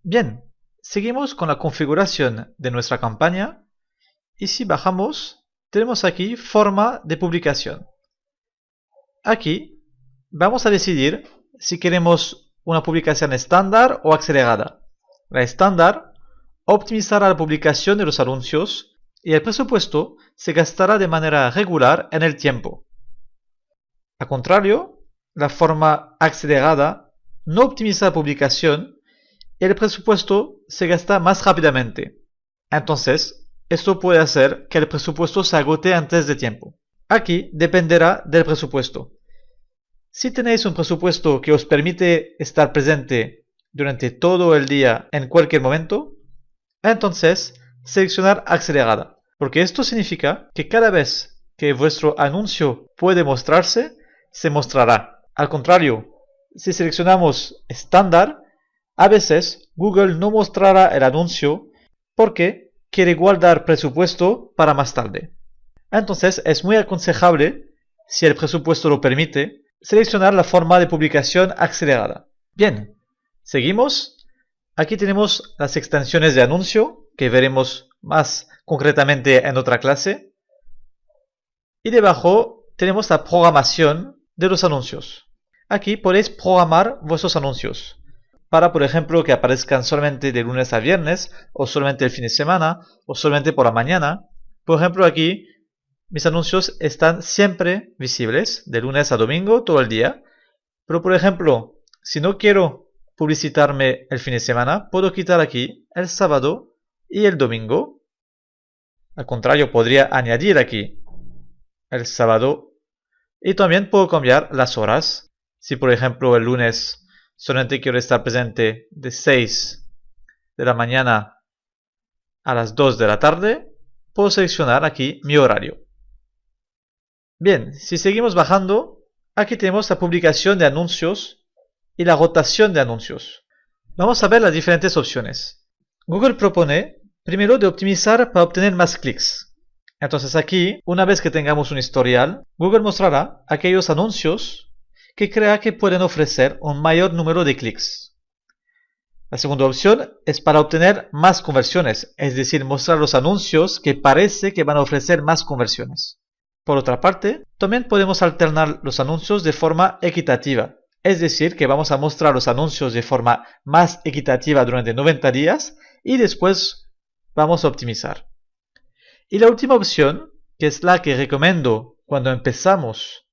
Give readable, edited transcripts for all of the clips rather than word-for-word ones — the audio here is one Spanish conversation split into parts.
Bien, seguimos con la configuración de nuestra campaña y si bajamos, tenemos aquí forma de publicación. Aquí vamos a decidir si queremos una publicación estándar o acelerada. La estándar optimizará la publicación de los anuncios y el presupuesto se gastará de manera regular en el tiempo. Al contrario, la forma acelerada no optimiza la publicación y el presupuesto se gasta más rápidamente. Entonces, esto puede hacer que el presupuesto se agote antes de tiempo. Aquí dependerá del presupuesto. Si tenéis un presupuesto que os permite estar presente durante todo el día en cualquier momento, entonces seleccionar acelerada, porque esto significa que cada vez que vuestro anuncio puede mostrarse, se mostrará. Al contrario, si seleccionamos estándar, a veces Google no mostrará el anuncio porque quiere guardar presupuesto para más tarde. Entonces es muy aconsejable, si el presupuesto lo permite, seleccionar la forma de publicación acelerada. Bien, seguimos. Aquí tenemos las extensiones de anuncio, que veremos más concretamente en otra clase. Y debajo tenemos la programación de los anuncios. Aquí podéis programar vuestros anuncios para, por ejemplo, que aparezcan solamente de lunes a viernes, o solamente el fin de semana, o solamente por la mañana. Por ejemplo, aquí mis anuncios están siempre visibles, de lunes a domingo, todo el día. Pero, por ejemplo, si no quiero publicitarme el fin de semana, puedo quitar aquí el sábado y el domingo. Al contrario, podría añadir aquí el sábado. Y también puedo cambiar las horas. Si, por ejemplo, el lunes solamente quiero estar presente de 6 de la mañana a las 2 de la tarde, puedo seleccionar aquí mi horario. Bien, si seguimos bajando, aquí tenemos la publicación de anuncios y la rotación de anuncios. Vamos a ver las diferentes opciones. Google propone primero de optimizar para obtener más clics. Entonces aquí, una vez que tengamos un historial, Google mostrará aquellos anuncios que crea que pueden ofrecer un mayor número de clics. La segunda opción es para obtener más conversiones, es decir, mostrar los anuncios que parece que van a ofrecer más conversiones. Por otra parte, también podemos alternar los anuncios de forma equitativa, es decir, que vamos a mostrar los anuncios de forma más equitativa durante 90 días y después vamos a optimizar. Y la última opción, que es la que recomiendo cuando empezamos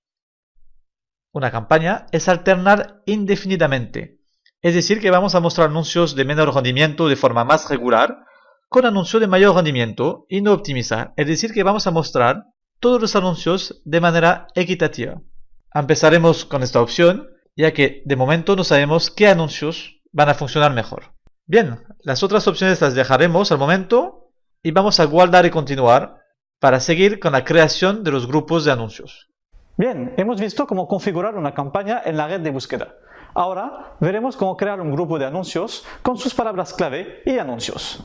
una campaña, es alternar indefinidamente. Es decir, que vamos a mostrar anuncios de menor rendimiento de forma más regular con anuncios de mayor rendimiento y no optimizar. Es decir, que vamos a mostrar todos los anuncios de manera equitativa. Empezaremos con esta opción, ya que de momento no sabemos qué anuncios van a funcionar mejor. Bien, las otras opciones las dejaremos al momento y vamos a guardar y continuar para seguir con la creación de los grupos de anuncios. Bien, hemos visto cómo configurar una campaña en la red de búsqueda. Ahora veremos cómo crear un grupo de anuncios con sus palabras clave y anuncios.